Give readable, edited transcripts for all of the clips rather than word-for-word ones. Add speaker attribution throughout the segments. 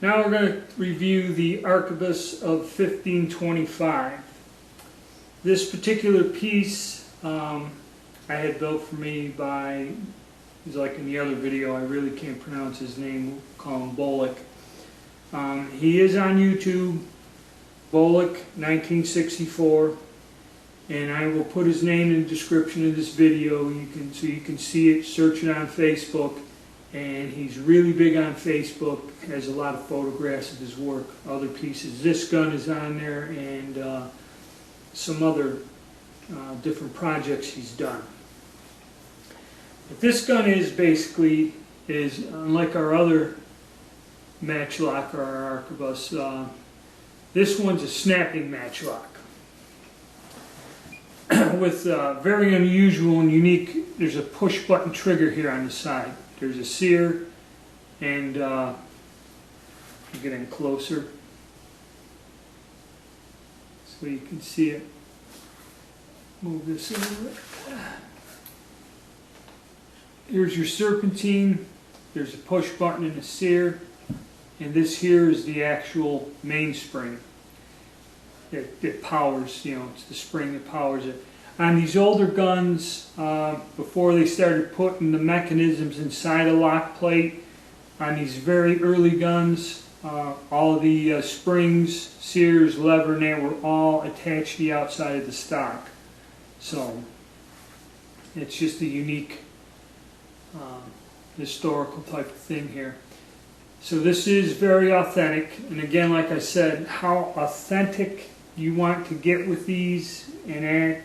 Speaker 1: Now we're going to review the Arquebus of 1525. This particular piece I had built for me by, he's like in the other video, I really can't pronounce his name, we'll call him Bullock. He is on YouTube, Bullock 1964, and I will put his name in the description of this video so you can see it, search it on Facebook. And he's really big on Facebook, has a lot of photographs of his work, other pieces. This gun is on there, and some other different projects he's done. But this gun is basically, unlike our other matchlock or our Arquebus, this one's a snapping matchlock. With very unusual and unique, there's a push button trigger here on the side. There's a sear, and get in closer so you can see it. Move this over. Here's your serpentine. There's a push button and a sear, and this here is the actual mainspring. It powers, it's the spring that powers it. On these older guns, before they started putting the mechanisms inside a lock plate, on these very early guns, all of the springs, sears, lever, and that were all attached to the outside of the stock. So it's just a unique historical type of thing here. So this is very authentic, and again, like I said, how authentic you want to get with these, and that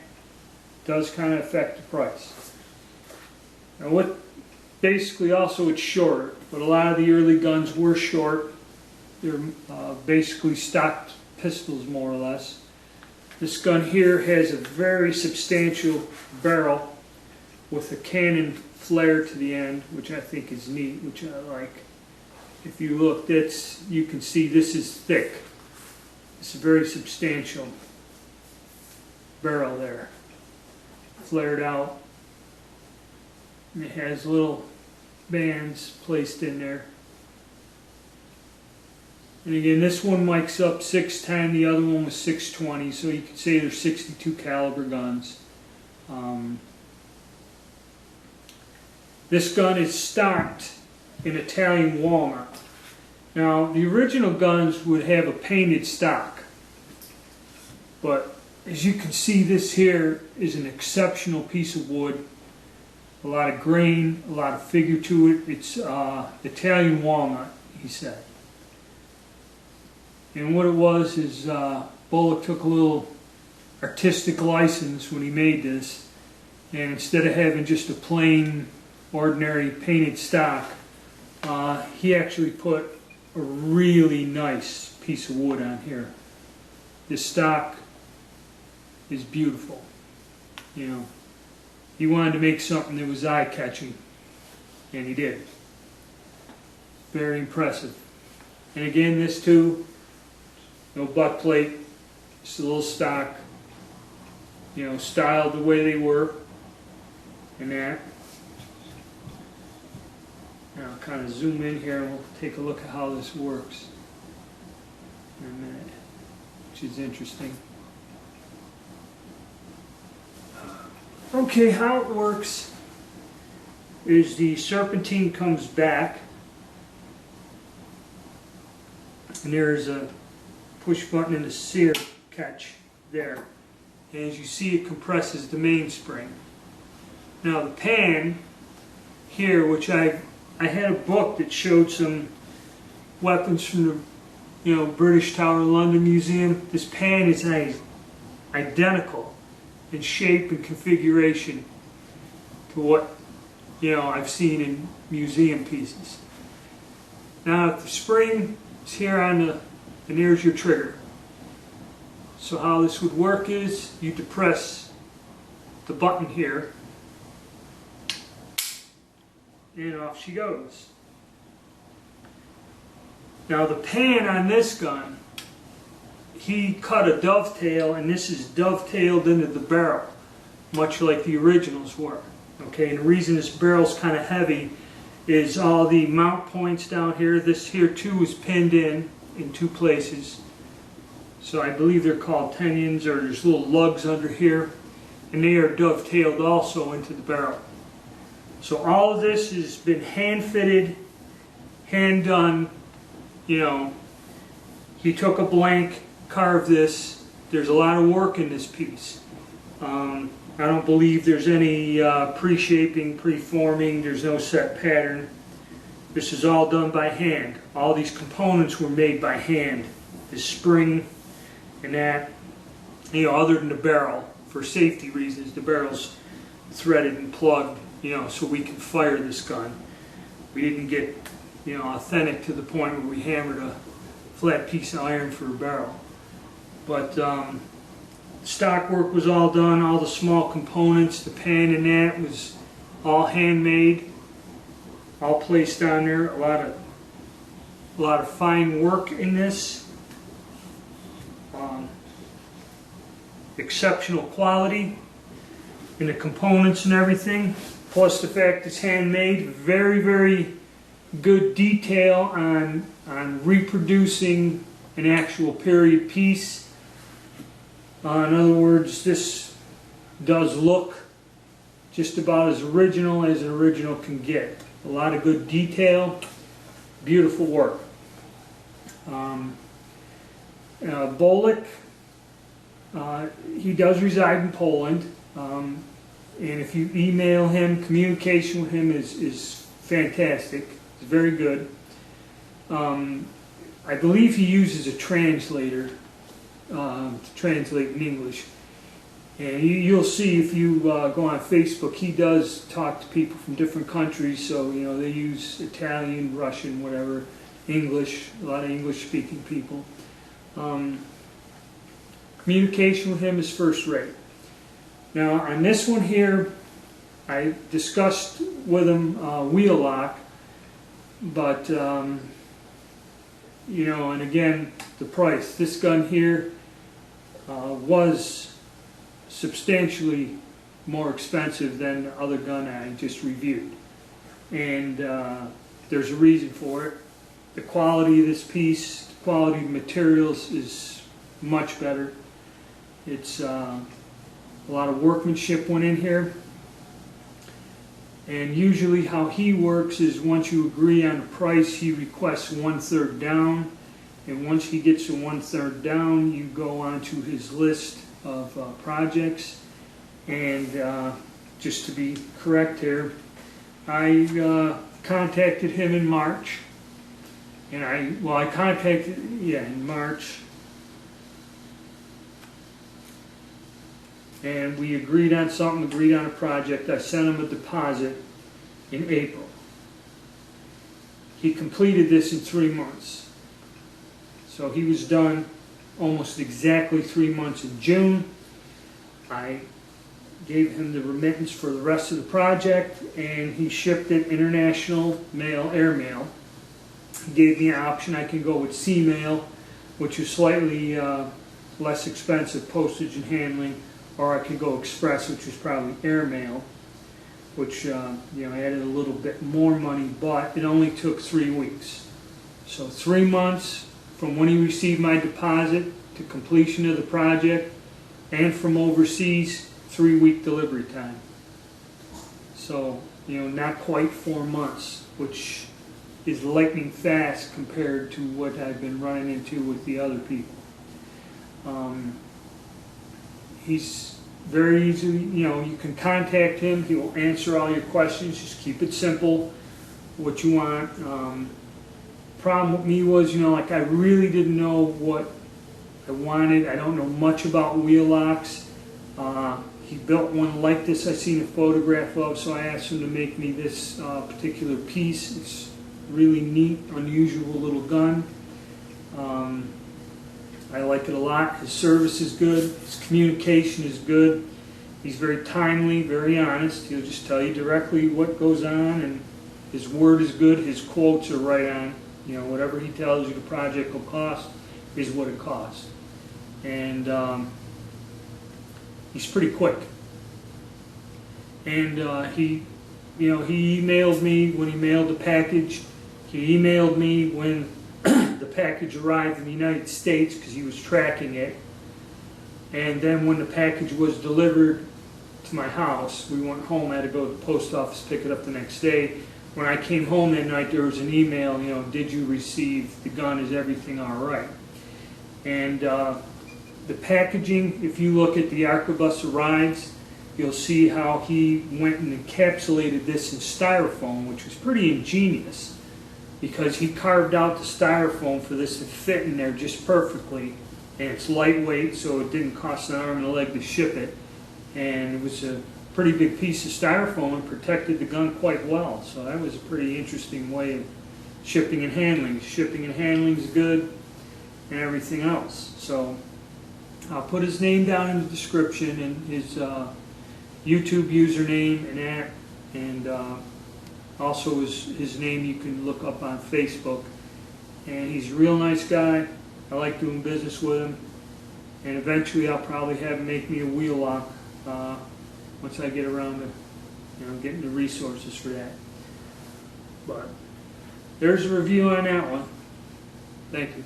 Speaker 1: does kind of affect the price. Now basically also it's shorter, but a lot of the early guns were short. They're basically stocked pistols more or less. This gun here has a very substantial barrel with a cannon flare to the end, which I think is neat, which I like. If you look, you can see this is thick. It's a very substantial barrel there. Flared out, and it has little bands placed in there. And again, this one mics up 610, the other one was 620, so you could say they're 62 caliber guns. This gun is stocked in Italian walnut. Now, the original guns would have a painted stock, but as you can see, this here is an exceptional piece of wood. A lot of grain, a lot of figure to it. It's Italian walnut, he said. And what it was is Bullock took a little artistic license when he made this, and instead of having just a plain, ordinary painted stock, he actually put a really nice piece of wood on here. This stock is beautiful. He wanted to make something that was eye-catching, and he did. Very impressive. And again, this too, no butt plate, just a little stock, styled the way they were, and that. Now I'll kind of zoom in here and we'll take a look at how this works in a minute, which is interesting. Okay, how it works is the serpentine comes back, and there's a push button and a sear catch there. And as you see, it compresses the mainspring. Now the pan here, which I had a book that showed some weapons from the British Tower London Museum. This pan is identical in shape and configuration to what I've seen in museum pieces. Now the spring is here on and there's your trigger. So how this would work is you depress the button here, and off she goes. Now the pan on this gun, he cut a dovetail, and this is dovetailed into the barrel, much like the originals were. Okay, and the reason this barrel's kind of heavy is all the mount points down here. This here too is pinned in 2 places. So I believe they're called tenons, or there's little lugs under here, and they are dovetailed also into the barrel. So all of this has been hand fitted, hand done. You know, he took a blank, carved this. There's a lot of work in this piece. I don't believe there's any pre-shaping, pre-forming. There's no set pattern. This is all done by hand. All these components were made by hand. The spring and that, you know, other than the barrel, for safety reasons, the barrel's threaded and plugged, you know, so we can fire this gun. We didn't get, you know, authentic to the point where we hammered a flat piece of iron for a barrel. But stock work was all done, all the small components, the pan and that was all handmade, all placed on there. A lot of fine work in this. Exceptional quality in the components and everything, plus the fact it's handmade. Very, very good detail on reproducing an actual period piece. In other words, this does look just about as original as an original can get. A lot of good detail, beautiful work. Bolik, he does reside in Poland, and if you email him, communication with him is fantastic. It's very good. I believe he uses a translator to translate in English. And you'll see if you go on Facebook, he does talk to people from different countries. So, you know, they use Italian, Russian, whatever, English, a lot of English-speaking people. Communication with him is first rate. Now, on this one here, I discussed with him wheel lock, but, you know, and again, the price. This gun here was substantially more expensive than the other gun I just reviewed, and there's a reason for it. The quality of this piece, the quality of materials is much better. It's a lot of workmanship went in here, and usually how he works is once you agree on the price, he requests 1/3 down, and once he gets the 1/3 down, you go on to his list of projects. And just to be correct here, I contacted him in March, and I contacted, in March, and we agreed on something, agreed on a project. I sent him a deposit in April. He completed this in 3 months. So he was done almost exactly 3 months in June. I gave him the remittance for the rest of the project, and he shipped it international mail, airmail. He gave me an option. I can go with sea mail, which is slightly less expensive postage and handling, or I could go express, which is probably airmail, which you know, added a little bit more money, but it only took 3 weeks. So 3 months from when he received my deposit to completion of the project, and from overseas, 3-week delivery time. So, you know, not quite 4 months, which is lightning fast compared to what I've been running into with the other people. He's very easy, you know, you can contact him, he will answer all your questions. Just keep it simple, what you want. Problem with me was, you know, like I really didn't know what I wanted. I don't know much about wheel locks. He built one like this I seen a photograph of, so I asked him to make me this particular piece. It's really neat, unusual little gun. I like it a lot. His service is good. His communication is good. He's very timely, very honest. He'll just tell you directly what goes on, and his word is good. His quotes are right on. You know, whatever he tells you the project will cost is what it costs. And he's pretty quick. And he he emailed me when he mailed the package. He emailed me when the package arrived in the United States because he was tracking it. And then when the package was delivered to my house, we went home. I had to go to the post office, pick it up the next day. When I came home that night, there was an email, did you receive the gun? Is everything all right? And the packaging, if you look at the Arquebus Arrives, you'll see how he went and encapsulated this in styrofoam, which was pretty ingenious because he carved out the styrofoam for this to fit in there just perfectly. And it's lightweight, so it didn't cost an arm and a leg to ship it. And it was a pretty big piece of styrofoam and protected the gun quite well. So that was a pretty interesting way of shipping and handling. Shipping and handling is good and everything else. So I'll put his name down in the description and his YouTube username and app, and also his name you can look up on Facebook. And he's a real nice guy. I like doing business with him, and eventually I'll probably have him make me a wheel lock once I get around to getting the resources for that. But there's a review on that one. Thank you.